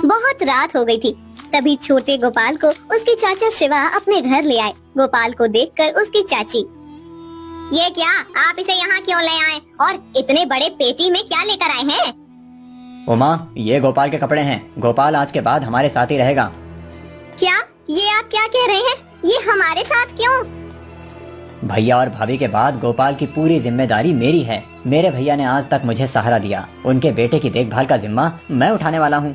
बहुत रात हो गई थी। तभी छोटे गोपाल को उसके चाचा शिवा अपने घर ले आए। गोपाल को देखकर उसकी चाची, ये क्या, आप इसे यहाँ क्यों ले आए और इतने बड़े पेटी में क्या लेकर आए हैं? उमा, ये गोपाल के कपड़े हैं। गोपाल आज के बाद हमारे साथ ही रहेगा। क्या? ये आप क्या कह रहे हैं? ये हमारे साथ क्यों? भैया और भाभी के बाद गोपाल की पूरी जिम्मेदारी मेरी है। मेरे भैया ने आज तक मुझे सहारा दिया। उनके बेटे की देखभाल का जिम्मा मैं उठाने वाला हूँ।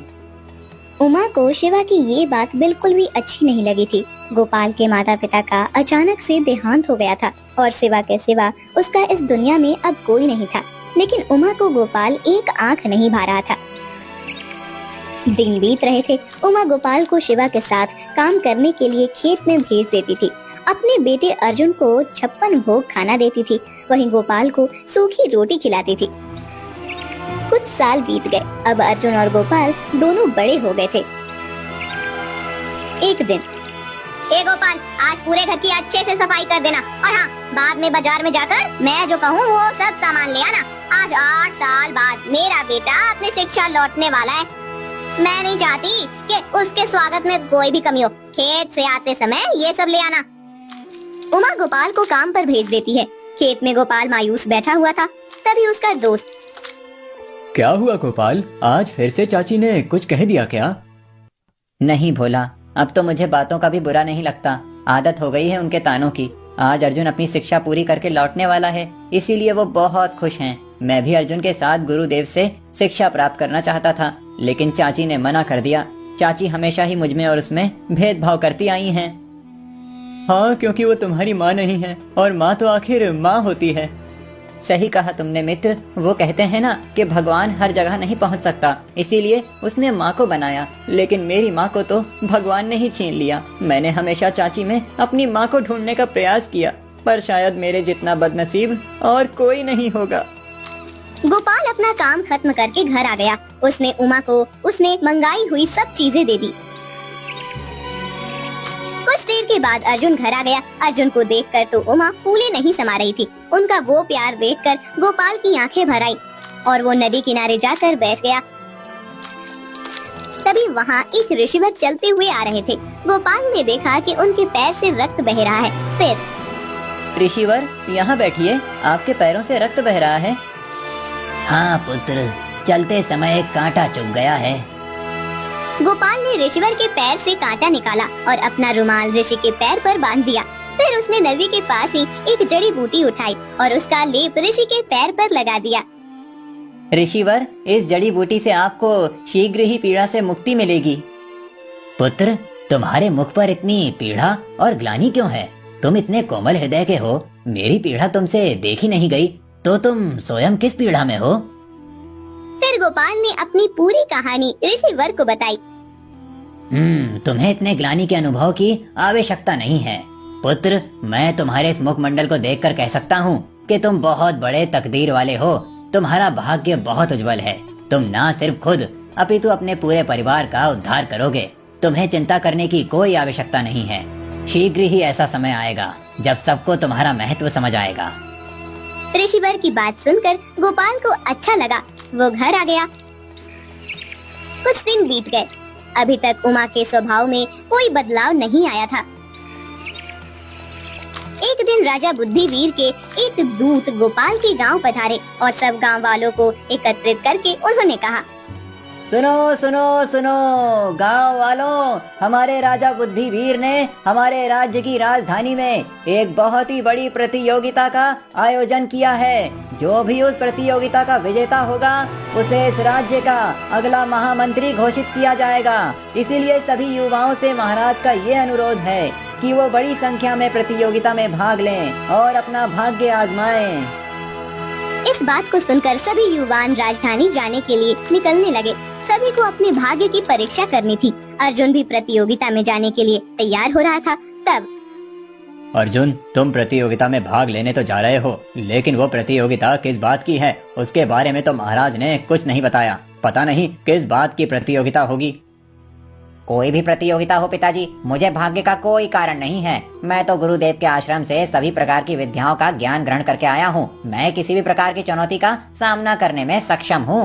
उमा को शिवा की ये बात बिल्कुल भी अच्छी नहीं लगी थी। गोपाल के माता पिता का अचानक से देहांत हो गया था और शिवा के सिवा उसका इस दुनिया में अब कोई नहीं था। लेकिन उमा को गोपाल एक आंख नहीं भा रहा था। दिन बीत रहे थे। उमा गोपाल को शिवा के साथ काम करने के लिए खेत में भेज देती थी। अपने बेटे अर्जुन को 56 भोग खाना देती थी, वहीं गोपाल को सूखी रोटी खिलाती थी। कुछ साल बीत गए। अब अर्जुन और गोपाल दोनों बड़े हो गए थे। एक दिन, ए गोपाल, आज पूरे घर की अच्छे से सफाई कर देना और हाँ, बाद में बाजार में जाकर मैं जो कहूँ वो सब सामान ले आना। आज 8 साल बाद मेरा बेटा अपनी शिक्षा लौटने वाला है। मैं नहीं चाहती कि उसके स्वागत में कोई भी कमी हो। खेत से आते समय ये सब ले आना। उमा गोपाल को काम पर भेज देती है। खेत में गोपाल मायूस बैठा हुआ था। तभी उसका दोस्त, क्या हुआ गोपाल, आज फिर से चाची ने कुछ कह दिया क्या? नहीं भोला, अब तो मुझे बातों का भी बुरा नहीं लगता। आदत हो गई है उनके तानों की। आज अर्जुन अपनी शिक्षा पूरी करके लौटने वाला है, इसीलिए वो बहुत खुश हैं। मैं भी अर्जुन के साथ गुरुदेव से शिक्षा प्राप्त करना चाहता था, लेकिन चाची ने मना कर दिया। चाची हमेशा ही मुझ में और उसमें भेदभाव करती आई हैं। हाँ, क्योंकि वो तुम्हारी माँ नहीं है और माँ तो आखिर माँ होती है। सही कहा तुमने मित्र। वो कहते हैं ना कि भगवान हर जगह नहीं पहुंच सकता, इसीलिए उसने माँ को बनाया। लेकिन मेरी माँ को तो भगवान ने ही छीन लिया। मैंने हमेशा चाची में अपनी माँ को ढूंढने का प्रयास किया, पर शायद मेरे जितना बदनसीब और कोई नहीं होगा। गोपाल अपना काम खत्म करके घर आ गया। उसने उमा को उसने मंगाई हुई सब चीजें दे दी। कुछ देर के बाद अर्जुन घर आ गया। अर्जुन को देखकर तो उमा फूले नहीं समा रही थी। उनका वो प्यार देखकर गोपाल की आंखें भर आई और वो नदी किनारे जाकर बैठ गया। तभी वहाँ एक ऋषिवर चलते हुए आ रहे थे। गोपाल ने देखा कि उनके पैर से रक्त बह रहा है। फिर, ऋषिवर, यहाँ बैठिए, आपके पैरों से रक्त बह रहा है। हाँ पुत्र, चलते समय एक कांटा चुभ गया है। गोपाल ने ऋषिवर के पैर से कांटा निकाला और अपना रुमाल ऋषि के पैर पर बांध दिया। फिर उसने नदी के पास ही एक जड़ी बूटी उठाई और उसका लेप ऋषि के पैर पर लगा दिया। ऋषिवर, इस जड़ी बूटी से आपको शीघ्र ही पीड़ा से मुक्ति मिलेगी। पुत्र, तुम्हारे मुख पर इतनी पीड़ा और ग्लानि क्यों है? तुम इतने कोमल हृदय के हो, मेरी पीड़ा तुमसे देखी नहीं गई, तो तुम स्वयं किस पीड़ा में हो? फिर गोपाल ने अपनी पूरी कहानी ऋषिवर को बताई। तुम्हें इतने ग्लानि के अनुभव की आवश्यकता नहीं है पुत्र। मैं तुम्हारे इस मुखमंडल को देखकर कह सकता हूँ कि तुम बहुत बड़े तकदीर वाले हो। तुम्हारा भाग्य बहुत उज्जवल है। तुम ना सिर्फ खुद अपितु अपने पूरे परिवार का उद्धार करोगे। तुम्हें चिंता करने की कोई आवश्यकता नहीं है। शीघ्र ही ऐसा समय आएगा जब सबको तुम्हारा महत्व समझ आएगा। ऋषिवर की बात सुनकर गोपाल को अच्छा लगा। वो घर आ गया। कुछ दिन बीत गए। अभी तक उमा के स्वभाव में कोई बदलाव नहीं आया था। एक दिन राजा बुद्धिवीर के एक दूत गोपाल के गांव पधारे और सब गांव वालों को एकत्रित करके उन्होंने कहा, सुनो सुनो सुनो गांव वालों, हमारे राजा बुद्धिवीर ने हमारे राज्य की राजधानी में एक बहुत ही बड़ी प्रतियोगिता का आयोजन किया है। जो भी उस प्रतियोगिता का विजेता होगा उसे इस राज्य का अगला महामंत्री घोषित किया जाएगा। इसीलिए सभी युवाओं से महाराज का ये अनुरोध है कि वो बड़ी संख्या में प्रतियोगिता में भाग लें और अपना भाग्य आजमाएं। इस बात को सुनकर सभी युवान राजधानी जाने के लिए निकलने लगे। सभी को अपने भाग्य की परीक्षा करनी थी। अर्जुन भी प्रतियोगिता में जाने के लिए तैयार हो रहा था। तब, अर्जुन, तुम प्रतियोगिता में भाग लेने तो जा रहे हो, लेकिन वो प्रतियोगिता किस बात की है उसके बारे में तो महाराज ने कुछ नहीं बताया। पता नहीं किस बात की प्रतियोगिता होगी। कोई भी प्रतियोगिता हो पिताजी, मुझे भाग्य का कोई कारण नहीं है। मैं तो गुरुदेव के आश्रम से सभी प्रकार की विद्याओं का ज्ञान ग्रहण करके आया हूँ। मैं किसी भी प्रकार की चुनौती का सामना करने में सक्षम हूँ।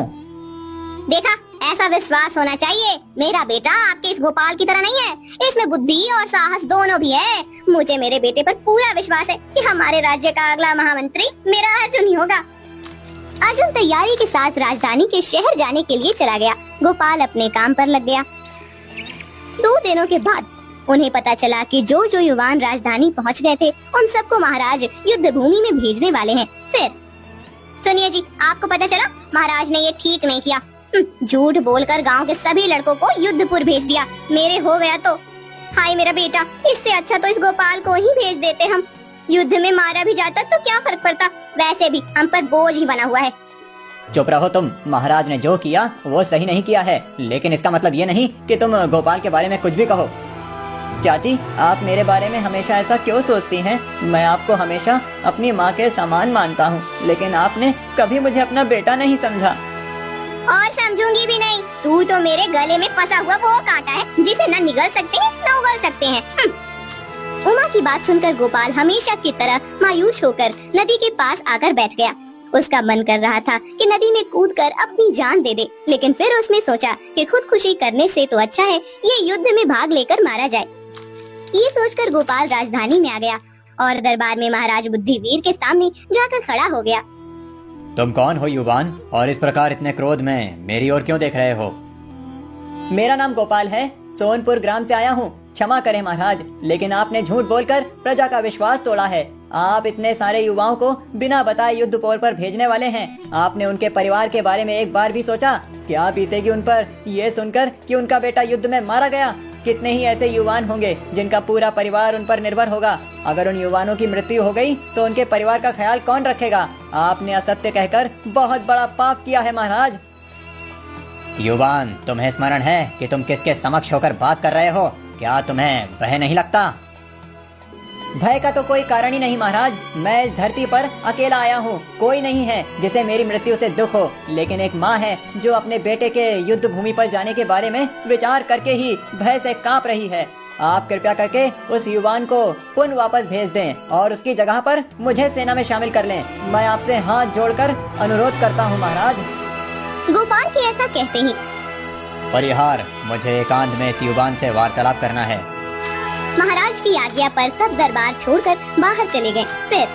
देखा, ऐसा विश्वास होना चाहिए, मेरा बेटा आपके इस गोपाल की तरह नहीं है, इसमें बुद्धि और साहस दोनों भी है। मुझे मेरे बेटे पर पूरा विश्वास है कि हमारे राज्य का अगला महामंत्री मेरा अर्जुन ही होगा। अर्जुन तैयारी के साथ राजधानी के शहर जाने के लिए चला गया। गोपाल अपने काम पर लग गया। 2 दिनों के बाद उन्हें पता चला कि जो जो युवान राजधानी पहुंच गए थे उन सबको महाराज युद्ध भूमि में भेजने वाले हैं। फिर सुनिए जी, आपको पता चला महाराज ने ये ठीक नहीं किया। झूठ बोलकर गांव के सभी लड़कों को युद्धपुर भेज दिया। मेरे हो गया तो हाय मेरा बेटा, इससे अच्छा तो इस गोपाल को ही भेज देते हम। युद्ध में मारा भी जाता तो क्या फर्क पड़ता, वैसे भी हम पर बोझ ही बना हुआ है। चुप रहो तुम। महाराज ने जो किया वो सही नहीं किया है, लेकिन इसका मतलब ये नहीं कि तुम गोपाल के बारे में कुछ भी कहो। चाची, आप मेरे बारे में हमेशा ऐसा क्यों सोचती हैं? मैं आपको हमेशा अपनी माँ के समान मानता हूँ, लेकिन आपने कभी मुझे अपना बेटा नहीं समझा। और समझूंगी भी नहीं। तू तो मेरे गले में फंसा हुआ वो कांटा है जिसे न निगल सकते हैं न उगल सकते हैं। उमा की बात सुनकर गोपाल हमेशा की तरह मायूस होकर नदी के पास आकर बैठ गया। उसका मन कर रहा था कि नदी में कूदकर अपनी जान दे दे, लेकिन फिर उसने सोचा कि खुदकुशी करने से तो अच्छा है ये युद्ध में भाग लेकर मारा जाए। ये सोचकर गोपाल राजधानी में आ गया और दरबार में महाराज बुद्धिवीर के सामने जाकर खड़ा हो गया। तुम कौन हो युवान, और इस प्रकार इतने क्रोध में मेरी ओर क्यों देख रहे हो? मेरा नाम गोपाल है, सोनपुर ग्राम से आया हूँ। क्षमा करें महाराज, लेकिन आपने झूठ बोलकर प्रजा का विश्वास तोड़ा है। आप इतने सारे युवाओं को बिना बताए युद्ध पोर पर भेजने वाले हैं। आपने उनके परिवार के बारे में एक बार भी सोचा? क्या बीतेगी उन पर ये सुनकर कि उनका बेटा युद्ध में मारा गया? कितने ही ऐसे युवान होंगे जिनका पूरा परिवार उन पर निर्भर होगा। अगर उन युवानों की मृत्यु हो गई तो उनके परिवार का ख्याल कौन रखेगा? आपने असत्य कहकर बहुत बड़ा पाप किया है महाराज। युवान, तुम्हें स्मरण है कि तुम किसके समक्ष होकर बात कर रहे हो? क्या तुम्हें भय नहीं लगता? भय का तो कोई कारण ही नहीं महाराज। मैं इस धरती पर अकेला आया हूँ, कोई नहीं है जिसे मेरी मृत्यु से दुख हो, लेकिन एक माँ है जो अपने बेटे के युद्ध भूमि पर जाने के बारे में विचार करके ही भय से कांप रही है। आप कृपया करके उस युवान को पुनः वापस भेज दें और उसकी जगह पर मुझे सेना में शामिल कर लें। मैं आपसे हाथ जोड़कर अनुरोध करता हूँ महाराज। गोपाल के ऐसा कहते ही परिहार, मुझे एकांत में इस युवान से वार्तालाप करना है। महाराज की आज्ञा पर सब दरबार छोड़कर बाहर चले गए। फिर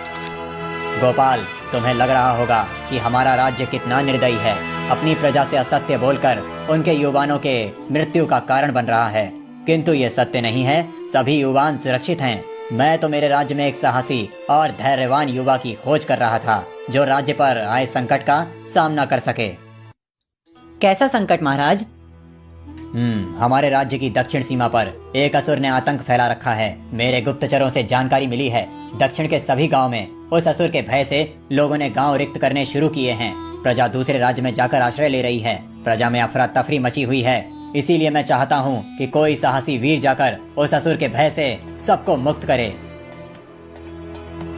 गोपाल, तुम्हें लग रहा होगा कि हमारा राज्य कितना निर्दयी है, अपनी प्रजा से असत्य बोलकर उनके युवानों के मृत्यु का कारण बन रहा है, किंतु ये सत्य नहीं है। सभी युवान सुरक्षित हैं। मैं तो मेरे राज्य में एक साहसी और धैर्यवान युवा की खोज कर रहा था जो राज्य पर आए संकट का सामना कर सके। कैसा संकट महाराज? हमारे राज्य की दक्षिण सीमा पर एक असुर ने आतंक फैला रखा है। मेरे गुप्तचरों से जानकारी मिली है, दक्षिण के सभी गांव में उस असुर के भय से लोगों ने गांव रिक्त करने शुरू किए हैं। प्रजा दूसरे राज्य में जाकर आश्रय ले रही है। प्रजा में अफरा तफरी मची हुई है। इसीलिए मैं चाहता हूँ कि कोई साहसी वीर जाकर उस असुर के भय से सबको मुक्त करे।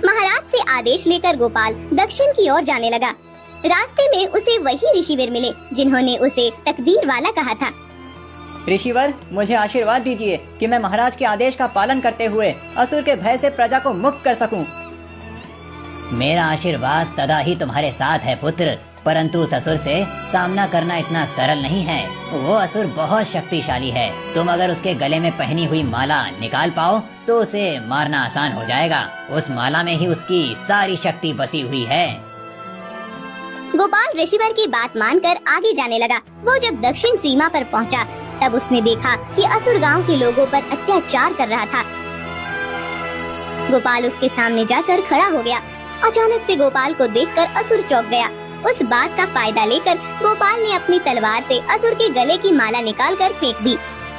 महाराज से आदेश लेकर गोपाल दक्षिण की ओर जाने लगा। रास्ते में उसे वही ऋषिवीर मिले जिन्होंने उसे तकदीर वाला कहा था। ऋषिवर, मुझे आशीर्वाद दीजिए कि मैं महाराज के आदेश का पालन करते हुए असुर के भय से प्रजा को मुक्त कर सकूं। मेरा आशीर्वाद सदा ही तुम्हारे साथ है पुत्र, परंतु उस असुर से सामना करना इतना सरल नहीं है। वो असुर बहुत शक्तिशाली है। तुम अगर उसके गले में पहनी हुई माला निकाल पाओ तो उसे मारना आसान हो जाएगा। उस माला में ही उसकी सारी शक्ति बसी हुई है। गोपाल ऋषिवर की बात मानकर आगे जाने लगा। वो जब दक्षिण सीमा पर पहुंचा तब उसने देखा कि असुर गांव के लोगों पर अत्याचार कर रहा था। गोपाल उसके सामने जाकर खड़ा हो गया। अचानक से गोपाल को देखकर असुर चौंक गया। उस बात का फायदा लेकर गोपाल ने अपनी तलवार से असुर के गले की माला निकालकर फेंक दी।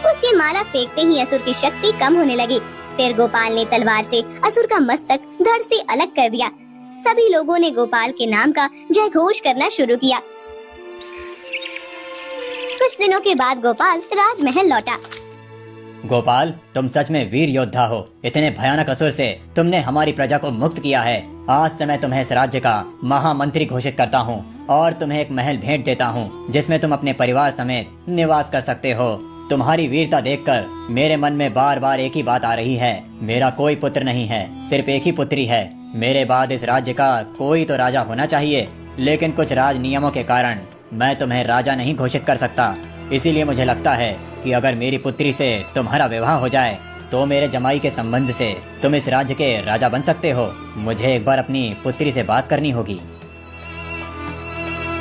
उसकी माला फेंकते ही असुर की शक्ति कम होने लगी। फिर गोपाल ने तलवार से असुर का मस्तक धड़ से अलग कर दिया। सभी लोगों ने गोपाल के नाम का जय घोष करना शुरू किया। कुछ दिनों के बाद गोपाल राजमहल लौटा। गोपाल, तुम सच में वीर योद्धा हो। इतने भयानक असुर से तुमने हमारी प्रजा को मुक्त किया है। आज से मैं तुम्हें इस राज्य का महामंत्री घोषित करता हूँ और तुम्हें एक महल भेंट देता हूँ जिसमें तुम अपने परिवार समेत निवास कर सकते हो। तुम्हारी वीरता देखकर मेरे मन में बार बार एक ही बात आ रही है। मेरा कोई पुत्र नहीं है, सिर्फ एक ही पुत्री है। मेरे बाद इस राज्य का कोई तो राजा होना चाहिए, लेकिन कुछ राज नियमों के कारण मैं तुम्हें राजा नहीं घोषित कर सकता। इसीलिए मुझे लगता है कि अगर मेरी पुत्री से तुम्हारा विवाह हो जाए तो मेरे जमाई के संबंध से तुम इस राज्य के राजा बन सकते हो। मुझे एक बार अपनी पुत्री से बात करनी होगी।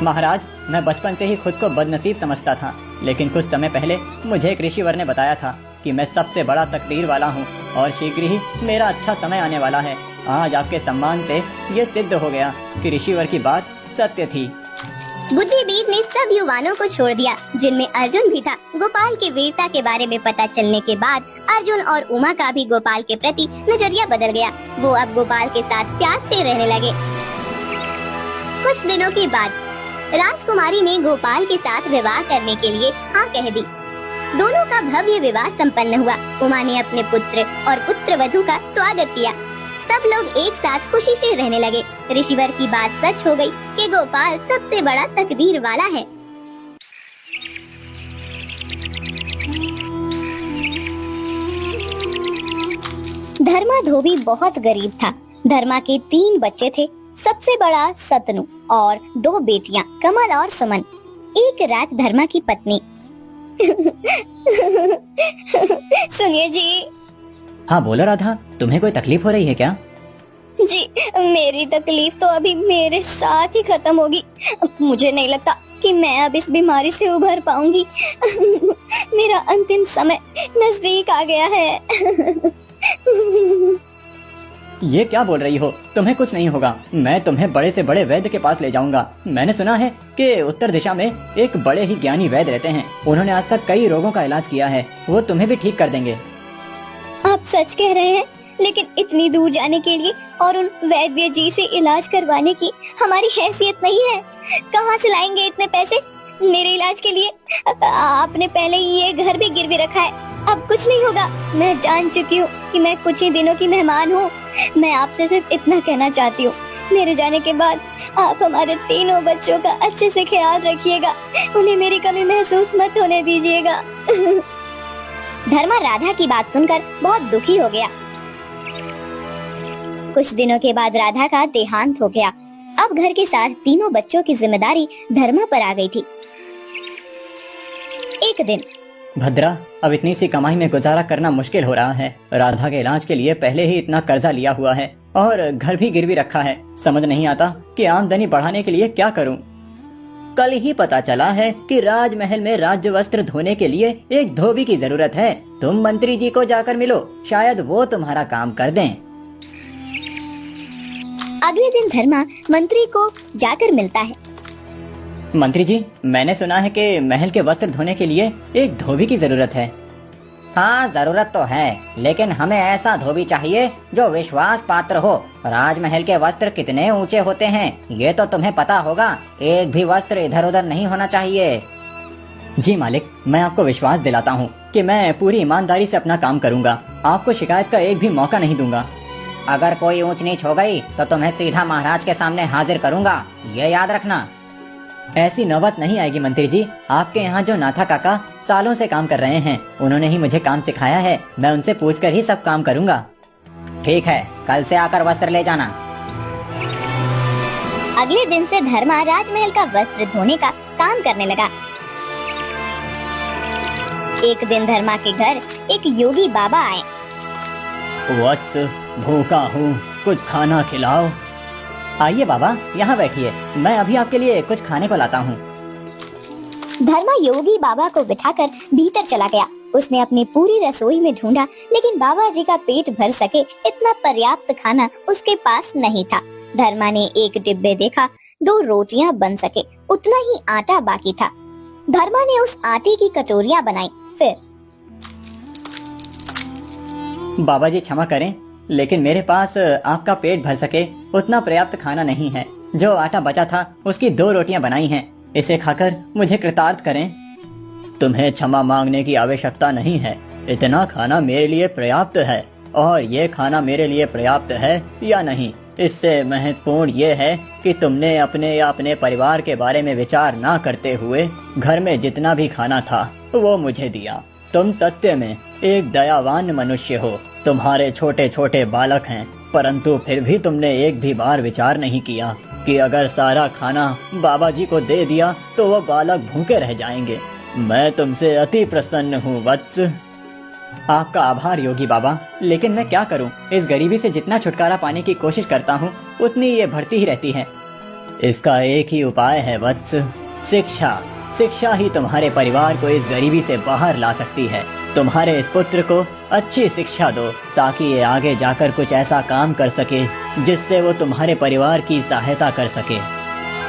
महाराज, मैं बचपन से ही खुद को बदनसीब समझता था, लेकिन कुछ समय पहले मुझे एक ऋषिवर ने बताया था कि मैं सबसे बड़ा तकदीर वाला हूँ और शीघ्र ही मेरा अच्छा समय आने वाला है। आज आपके सम्मान से ये सिद्ध हो गया कि ऋषिवर की बात सत्य थी। बुद्धिदीप ने सब युवानों को छोड़ दिया, जिनमें अर्जुन भी था। गोपाल के वीरता के बारे में पता चलने के बाद अर्जुन और उमा का भी गोपाल के प्रति नजरिया बदल गया। वो अब गोपाल के साथ प्यार से रहने लगे। कुछ दिनों के बाद राजकुमारी ने गोपाल के साथ विवाह करने के लिए हाँ कह दी। दोनों का भव्य विवाह संपन्न हुआ। उमा ने अपने पुत्र और पुत्रवधू का स्वागत किया। सब लोग एक साथ खुशी से रहने लगे। ऋषिवर की बात सच हो गई कि गोपाल सबसे बड़ा तकदीर वाला है। धर्मा धोबी बहुत गरीब था। धर्मा के 3 बच्चे थे। सबसे बड़ा सतनु और 2 बेटियां कमल और सुमन। एक रात धर्मा की पत्नी सुनिए जी। हाँ बोलो राधा, तुम्हें कोई तकलीफ हो रही है क्या? जी, मेरी तकलीफ तो अभी मेरे साथ ही खत्म होगी। मुझे नहीं लगता कि मैं अब इस बीमारी से उभर पाऊंगी। मेरा अंतिम समय नजदीक आ गया है। ये क्या बोल रही हो? तुम्हें कुछ नहीं होगा। मैं तुम्हें बड़े से बड़े वैद्य के पास ले जाऊंगा। मैंने सुना है कि उत्तर दिशा में एक बड़े ही ज्ञानी वैद्य रहते हैं। उन्होंने आज तक कई रोगों का इलाज किया है। वो तुम्हें भी ठीक कर देंगे। आप सच कह रहे हैं? लेकिन इतनी दूर जाने के लिए और उन वैद्य जी से इलाज करवाने की हमारी हैसियत नहीं है। कहाँ से लाएंगे इतने पैसे मेरे इलाज के लिए? आपने पहले ही ये घर भी गिरवी रखा है। अब कुछ नहीं होगा। मैं जान चुकी हूँ कि मैं कुछ ही दिनों की मेहमान हूँ। मैं आपसे सिर्फ इतना कहना चाहती हूँ, मेरे जाने के बाद आप हमारे 3 बच्चों का अच्छे से ख्याल रखिएगा। उन्हें मेरी कमी महसूस मत होने दीजिएगा। धर्मा राधा की बात सुनकर बहुत दुखी हो गया। कुछ दिनों के बाद राधा का देहांत हो गया। अब घर के साथ 3 बच्चों की जिम्मेदारी धर्मा पर आ गई थी। एक दिन, भद्रा, अब इतनी सी कमाई में गुजारा करना मुश्किल हो रहा है। राधा के इलाज के लिए पहले ही इतना कर्जा लिया हुआ है और घर भी गिरवी रखा है। समझ नहीं आता कि आमदनी बढ़ाने के लिए क्या करूं। कल ही पता चला है कि राजमहल में राज्य वस्त्र धोने के लिए एक धोबी की जरूरत है। तुम मंत्री जी को जाकर मिलो, शायद वो तुम्हारा काम कर दें। अगले दिन धर्मा मंत्री को जाकर मिलता है। मंत्री जी, मैंने सुना है कि महल के वस्त्र धोने के लिए एक धोबी की जरूरत है। हाँ, जरूरत तो है, लेकिन हमें ऐसा धोबी चाहिए जो विश्वास पात्र हो। राजमहल के वस्त्र कितने ऊंचे होते हैं, ये तो तुम्हें पता होगा। एक भी वस्त्र इधर उधर नहीं होना चाहिए। जी मालिक, मैं आपको विश्वास दिलाता हूँ कि मैं पूरी ईमानदारी से अपना काम करूँगा। आपको शिकायत का एक भी मौका नहीं दूंगा। अगर कोई ऊंच नीच हो गई तो तुम्हें सीधा महाराज के सामने हाजिर करूँगा, ये याद रखना। ऐसी नौबत नहीं आएगी मंत्री जी। आपके यहाँ जो नाथा काका सालों से काम कर रहे हैं, उन्होंने ही मुझे काम सिखाया है। मैं उनसे पूछकर ही सब काम करूँगा। ठीक है, कल से आकर वस्त्र ले जाना। अगले दिन से धर्मा राजमहल का वस्त्र धोने का काम करने लगा। एक दिन धर्मा के घर एक योगी बाबा आए। वत्स, भूखा हूँ, कुछ खाना खिलाओ। आइए बाबा, यहाँ बैठिए, मैं अभी आपके लिए कुछ खाने को लाता हूँ। धर्मा योगी बाबा को बिठाकर भीतर चला गया। उसने अपनी पूरी रसोई में ढूंढा, लेकिन बाबा जी का पेट भर सके इतना पर्याप्त खाना उसके पास नहीं था। धर्मा ने एक डिब्बे देखा, 2 रोटियां बन सके उतना ही आटा बाकी था। धर्मा ने उस आटे की कटोरियां बनाई। फिर, बाबा जी क्षमा करें, लेकिन मेरे पास आपका पेट भर सके उतना पर्याप्त खाना नहीं है। जो आटा बचा था उसकी 2 रोटियां बनाई हैं, इसे खाकर मुझे कृतार्थ करें। तुम्हें क्षमा मांगने की आवश्यकता नहीं है। इतना खाना मेरे लिए पर्याप्त है, और ये खाना मेरे लिए पर्याप्त है या नहीं, इससे महत्वपूर्ण ये है कि तुमने अपने या अपने परिवार के बारे में विचार ना करते हुए घर में जितना भी खाना था वो मुझे दिया। तुम सत्य में एक दयावान मनुष्य हो। तुम्हारे छोटे छोटे बालक हैं, परंतु फिर भी तुमने एक भी बार विचार नहीं किया कि अगर सारा खाना बाबा जी को दे दिया तो वो बालक भूखे रह जाएंगे। मैं तुमसे अति प्रसन्न हूँ वत्स। आपका आभार योगी बाबा, लेकिन मैं क्या करूं? इस गरीबी से जितना छुटकारा पाने की कोशिश करता हूं, उतनी ये बढ़ती ही रहती है। इसका एक ही उपाय है वत्स, शिक्षा। शिक्षा ही तुम्हारे परिवार को इस गरीबी से बाहर ला सकती है। तुम्हारे इस पुत्र को अच्छी शिक्षा दो ताकि ये आगे जाकर कुछ ऐसा काम कर सके जिससे वो तुम्हारे परिवार की सहायता कर सके।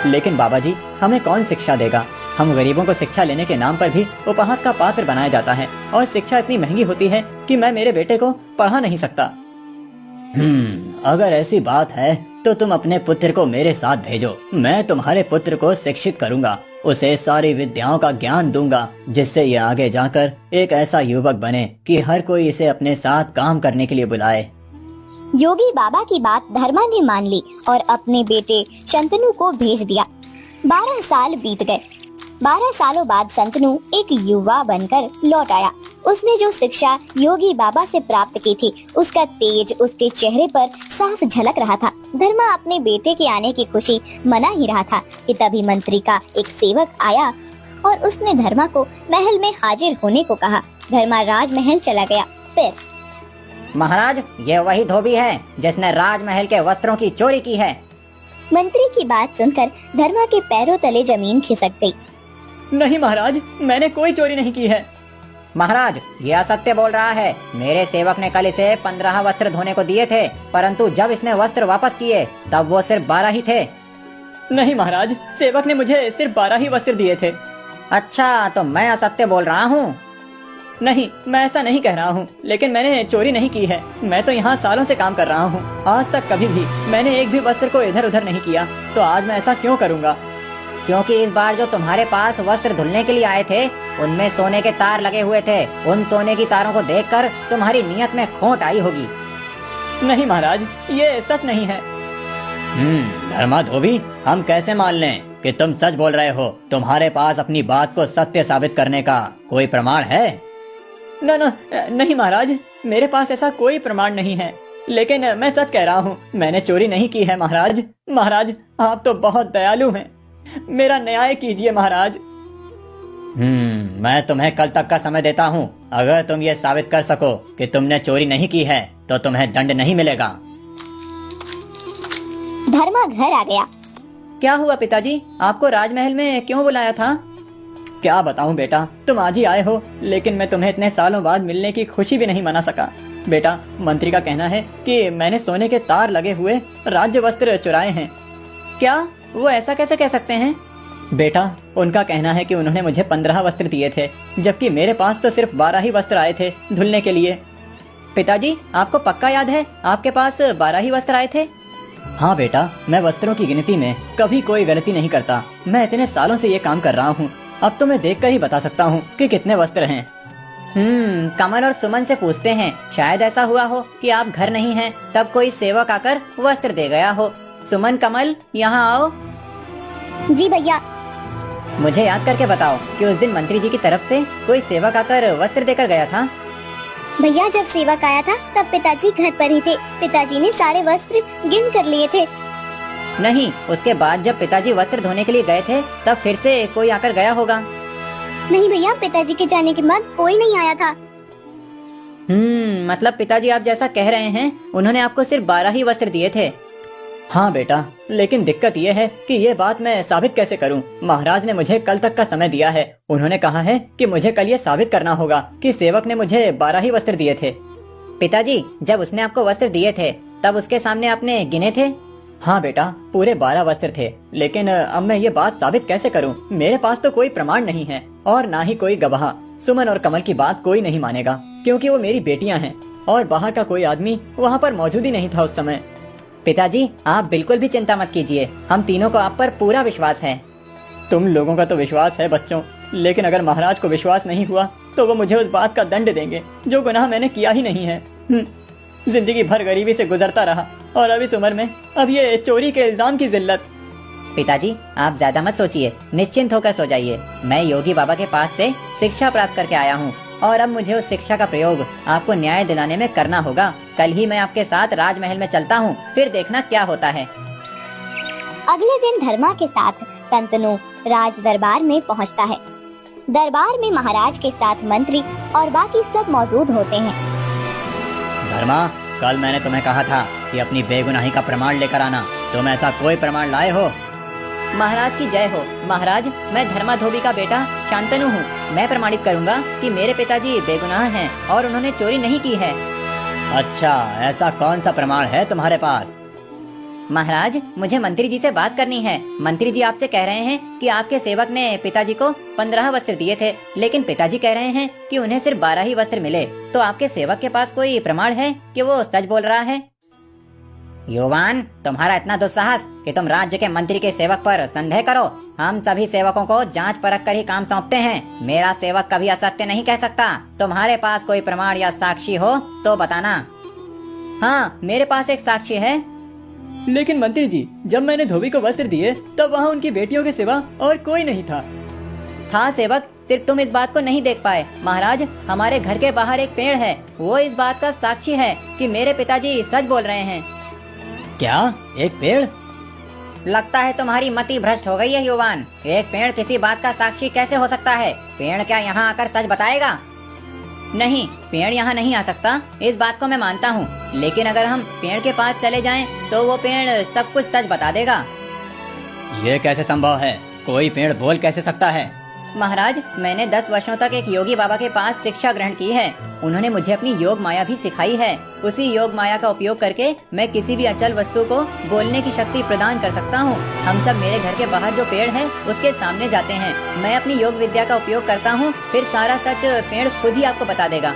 लेकिन बाबा जी, हमें कौन शिक्षा देगा? हम गरीबों को शिक्षा लेने के नाम पर भी उपहास का पात्र बनाया जाता है, और शिक्षा इतनी महंगी होती है कि मैं मेरे बेटे को पढ़ा नहीं सकता। अगर ऐसी बात है तो तुम अपने पुत्र को मेरे साथ भेजो। मैं तुम्हारे पुत्र को शिक्षित करूंगा, उसे सारी विद्याओं का ज्ञान दूंगा, जिससे ये आगे जाकर एक ऐसा युवक बने कि हर कोई इसे अपने साथ काम करने के लिए बुलाए। योगी बाबा की बात धर्मा ने मान ली और अपने बेटे शंतनु को भेज दिया। 12 साल बीत गए। 12 सालों बाद शंतनु एक युवा बनकर लौट आया। उसने जो शिक्षा योगी बाबा से प्राप्त की थी, उसका तेज उसके चेहरे पर साफ झलक रहा था। धर्मा अपने बेटे के आने की खुशी मना ही रहा था कि तभी मंत्री का एक सेवक आया और उसने धर्मा को महल में हाजिर होने को कहा। धर्मा राजमहल चला गया। फिर महाराज, ये वही धोबी है जिसने राजमहल के वस्त्रों की चोरी की है। मंत्री की बात सुनकर धर्मा के पैरों तले जमीन खिसक गई। नहीं महाराज, मैंने कोई चोरी नहीं की है। महाराज, ये असत्य बोल रहा है। मेरे सेवक ने कल इसे 15 वस्त्र धोने को दिए थे, परंतु जब इसने वस्त्र वापस किए तब वो सिर्फ 12 ही थे। नहीं महाराज, सेवक ने मुझे सिर्फ 12 ही वस्त्र दिए थे। अच्छा, तो मैं असत्य बोल रहा हूँ? नहीं, मैं ऐसा नहीं कह रहा हूँ, लेकिन मैंने चोरी नहीं की है। मैं तो यहाँ सालों से काम कर रहा हूँ। आज तक कभी भी मैंने एक भी वस्त्र को इधर उधर नहीं किया, तो आज मैं ऐसा क्यों करूँगा? क्योंकि इस बार जो तुम्हारे पास वस्त्र धुलने के लिए आए थे, उनमें सोने के तार लगे हुए थे। उन सोने की तारों को देखकर तुम्हारी नियत में खोट आई होगी। नहीं महाराज, ये सच नहीं है। धर्मा धोबी, हम कैसे मान लें कि तुम सच बोल रहे हो? तुम्हारे पास अपनी बात को सत्य साबित करने का कोई प्रमाण है? नहीं महाराज, मेरे पास ऐसा कोई प्रमाण नहीं है, लेकिन मैं सच कह रहा हूँ, मैंने चोरी नहीं की है। महाराज, महाराज, आप तो बहुत दयालु हैं, मेरा न्याय कीजिए महाराज। मैं तुम्हें कल तक का समय देता हूँ। अगर तुम ये साबित कर सको कि तुमने चोरी नहीं की है तो तुम्हें दंड नहीं मिलेगा। धर्मा घर आ गया। क्या हुआ पिताजी, आपको राजमहल में क्यों बुलाया था? क्या बताऊं बेटा, तुम आज ही आए हो, लेकिन मैं तुम्हें इतने सालों बाद मिलने की खुशी भी नहीं मना सका। बेटा, मंत्री का कहना है कि मैंने सोने के तार लगे हुए राज्य वस्त्र चुराए हैं। क्या? वो ऐसा कैसे कह सकते हैं? बेटा, उनका कहना है कि उन्होंने मुझे 15 वस्त्र दिए थे, जबकि मेरे पास तो सिर्फ 12 ही वस्त्र आए थे धुलने के लिए। पिताजी, आपको पक्का याद है आपके पास 12 ही वस्त्र आए थे? हाँ बेटा, मैं वस्त्रों की गिनती में कभी कोई गलती नहीं करता। मैं इतने सालों से ये काम कर रहा हूँ, अब तो मैं देखकर ही बता सकता हूँ कि कितने वस्त्र हैं। कमल और सुमन से पूछते हैं, शायद ऐसा हुआ हो कि आप घर नहीं हैं, तब कोई सेवक आकर वस्त्र दे गया हो। सुमन, कमल, यहाँ आओ। जी भैया। मुझे याद करके बताओ कि उस दिन मंत्री जी की तरफ से कोई सेवक आकर वस्त्र देकर गया था? भैया, जब सेवक आया था तब पिताजी घर पर ही थे। पिताजी ने सारे वस्त्र गिन कर लिए थे। नहीं, उसके बाद जब पिताजी वस्त्र धोने के लिए गए थे तब फिर से कोई आकर गया होगा। नहीं भैया, पिताजी के जाने के बाद कोई नहीं आया था। मतलब पिताजी आप जैसा कह रहे हैं, उन्होंने आपको सिर्फ 12 ही वस्त्र दिए थे। हाँ बेटा, लेकिन दिक्कत ये है कि ये बात मैं साबित कैसे करूं? महाराज ने मुझे कल तक का समय दिया है। उन्होंने कहा है कि मुझे कल ये साबित करना होगा कि सेवक ने मुझे 12 ही वस्त्र दिए थे। पिताजी, जब उसने आपको वस्त्र दिए थे तब उसके सामने आपने गिने थे? हाँ बेटा, पूरे 12 वस्त्र थे, लेकिन अब मैं ये बात साबित कैसे करूं? मेरे पास तो कोई प्रमाण नहीं है और ना ही कोई गवाह। सुमन और कमल की बात कोई नहीं मानेगा, क्योंकि वो मेरी बेटियां हैं और बाहर का कोई आदमी वहाँ पर मौजूद ही नहीं था उस समय। पिताजी, आप बिल्कुल भी चिंता मत कीजिए, हम तीनों को आप पर पूरा विश्वास है। तुम लोगों का तो विश्वास है बच्चों, लेकिन अगर महाराज को विश्वास नहीं हुआ तो वो मुझे उस बात का दंड देंगे जो गुनाह मैंने किया ही नहीं है। जिंदगी भर गरीबी से गुजरता रहा और अब इस उम्र में अब ये चोरी के इल्जाम की जिल्लत। पिताजी, आप ज्यादा मत सोचिए, निश्चिंत होकर सो जाइए। मैं योगी बाबा के पास से शिक्षा प्राप्त करके आया हूँ और अब मुझे उस शिक्षा का प्रयोग आपको न्याय दिलाने में करना होगा। कल ही मैं आपके साथ राजमहल में चलता हूँ, फिर देखना क्या होता है। अगले दिन धर्मा के साथ संतनु राज दरबार में पहुंचता है। दरबार में महाराज के साथ मंत्री और बाकी सब मौजूद होते हैं। धर्मा, कल मैंने तुम्हें कहा था कि अपनी बेगुनाही का प्रमाण लेकर आना। तुम ऐसा कोई प्रमाण लाए हो? महाराज की जय हो। महाराज, मैं धर्मा धोबी का बेटा शांतनु हूँ। मैं प्रमाणित करूँगा कि मेरे पिताजी बेगुनाह हैं और उन्होंने चोरी नहीं की है। अच्छा, ऐसा कौन सा प्रमाण है तुम्हारे पास? महाराज, मुझे मंत्री जी से बात करनी है। मंत्री जी आपसे कह रहे हैं कि आपके सेवक ने पिताजी को 15 वस्त्र दिए थे, लेकिन पिताजी कह रहे हैं कि उन्हें सिर्फ 12 ही वस्त्र मिले। तो आपके सेवक के पास कोई प्रमाण है कि वो सच बोल रहा है? युवान, तुम्हारा इतना दुस्साहस कि तुम राज्य के मंत्री के सेवक पर संदेह करो। हम सभी सेवकों को जांच परख कर ही काम सौंपते हैं। मेरा सेवक कभी असत्य नहीं कह सकता। तुम्हारे पास कोई प्रमाण या साक्षी हो तो बताना। हाँ, मेरे पास एक साक्षी है। लेकिन मंत्री जी, जब मैंने धोबी को वस्त्र दिए तब वहाँ उनकी बेटियों के सिवा और कोई नहीं था। था सेवक, सिर्फ तुम इस बात को नहीं देख पाए। महाराज, हमारे घर के बाहर एक पेड़ है, वो इस बात का साक्षी है कि मेरे पिताजी सच बोल रहे हैं। क्या? एक पेड़? लगता है तुम्हारी मति भ्रष्ट हो गई है युवान। एक पेड़ किसी बात का साक्षी कैसे हो सकता है? पेड़ क्या यहाँ आकर सच बताएगा? नहीं, पेड़ यहाँ नहीं आ सकता, इस बात को मैं मानता हूँ। लेकिन अगर हम पेड़ के पास चले जाएं, तो वो पेड़ सब कुछ सच बता देगा। ये कैसे संभव है? कोई पेड़ बोल कैसे सकता है? महाराज, मैंने 10 वर्षों तक एक योगी बाबा के पास शिक्षा ग्रहण की है। उन्होंने मुझे अपनी योग माया भी सिखाई है। उसी योग माया का उपयोग करके मैं किसी भी अचल वस्तु को बोलने की शक्ति प्रदान कर सकता हूँ। हम सब मेरे घर के बाहर जो पेड़ है उसके सामने जाते हैं। मैं अपनी योग विद्या का उपयोग करता हूँ, फिर सारा सच पेड़ खुद ही आपको बता देगा।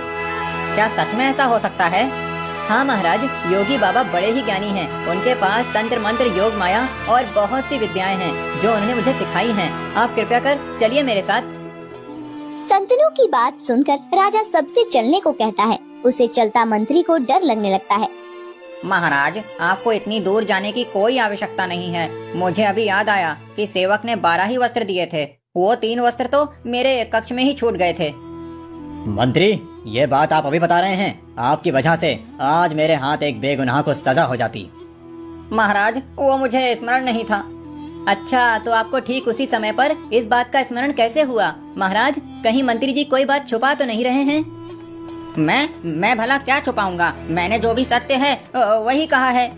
क्या सच में ऐसा हो सकता है? हाँ महाराज, योगी बाबा बड़े ही ज्ञानी हैं। उनके पास तंत्र मंत्र, योग माया और बहुत सी विद्याएं हैं जो उन्होंने मुझे सिखाई हैं। आप कृपया कर चलिए मेरे साथ। संतनु की बात सुनकर राजा सबसे चलने को कहता है। उसे चलता मंत्री को डर लगने लगता है। महाराज, आपको इतनी दूर जाने की कोई आवश्यकता नहीं है। मुझे अभी याद आया कि सेवक ने 12 ही वस्त्र दिए थे। वो 3 वस्त्र तो मेरे कक्ष में ही छूट गए थे। मंत्री, ये बात आप अभी बता रहे हैं? आपकी वजह से आज मेरे हाथ एक बेगुनाह को सजा हो जाती। महाराज, वो मुझे स्मरण नहीं था। अच्छा, तो आपको ठीक उसी समय पर इस बात का स्मरण कैसे हुआ? महाराज, कहीं मंत्री जी कोई बात छुपा तो नहीं रहे हैं? मैं भला क्या छुपाऊंगा? मैंने जो भी सत्य है वही कहा है।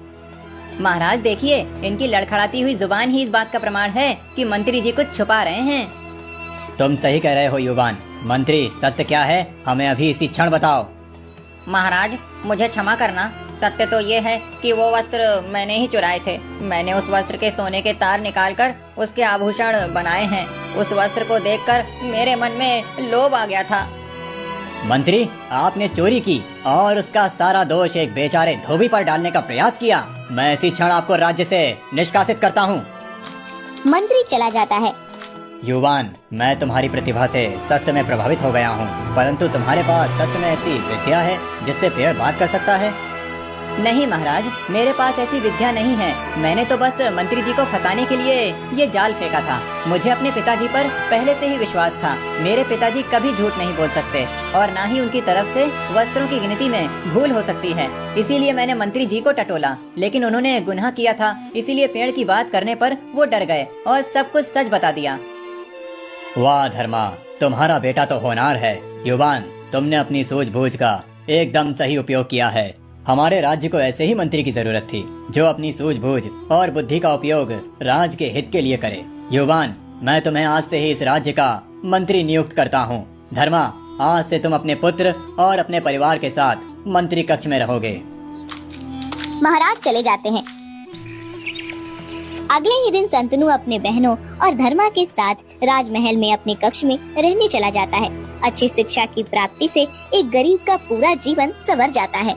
महाराज देखिए, इनकी लड़खड़ाती हुई जुबान ही इस बात का प्रमाण है कि मंत्री जी कुछ छुपा रहे हैं। तुम सही कह रहे हो युवान। मंत्री, सत्य क्या है? हमें अभी इसी क्षण बताओ। महाराज, मुझे क्षमा करना। सत्य तो ये है कि वो वस्त्र मैंने ही चुराए थे। मैंने उस वस्त्र के सोने के तार निकालकर उसके आभूषण बनाए हैं। उस वस्त्र को देखकर मेरे मन में लोभ आ गया था। मंत्री, आपने चोरी की और उसका सारा दोष एक बेचारे धोबी पर डालने का प्रयास किया। मैं इसी क्षण आपको राज्य से निष्कासित करता हूँ। मंत्री चला जाता है। युवान, मैं तुम्हारी प्रतिभा से सत्य में प्रभावित हो गया हूँ, परंतु तुम्हारे पास सत्य में ऐसी विद्या है जिससे पेड़ बात कर सकता है? नहीं महाराज, मेरे पास ऐसी विद्या नहीं है। मैंने तो बस मंत्री जी को फंसाने के लिए ये जाल फेंका था। मुझे अपने पिताजी पर पहले से ही विश्वास था। मेरे पिताजी कभी झूठ नहीं बोल सकते और न ही उनकी तरफ से वस्त्रों की गिनती में भूल हो सकती है। इसीलिए मैंने मंत्री जी को टटोला, लेकिन उन्होंने गुनाह किया था। इसीलिए पेड़ की बात करने पर वो डर गए और सब कुछ सच बता दिया। वाह धर्मा, तुम्हारा बेटा तो होनहार है। युवान, तुमने अपनी सूझबूझ का एकदम सही उपयोग किया है। हमारे राज्य को ऐसे ही मंत्री की जरूरत थी जो अपनी सूझबूझ और बुद्धि का उपयोग राज्य के हित के लिए करे। युवान, मैं तुम्हें आज से ही इस राज्य का मंत्री नियुक्त करता हूँ। धर्मा, आज से तुम अपने पुत्र और अपने परिवार के साथ मंत्री कक्ष में रहोगे। महाराज चले जाते हैं। अगले ही दिन संतनु अपने बहनों और धर्मा के साथ राजमहल में अपने कक्ष में रहने चला जाता है। अच्छी शिक्षा की प्राप्ति से एक गरीब का पूरा जीवन संवर जाता है।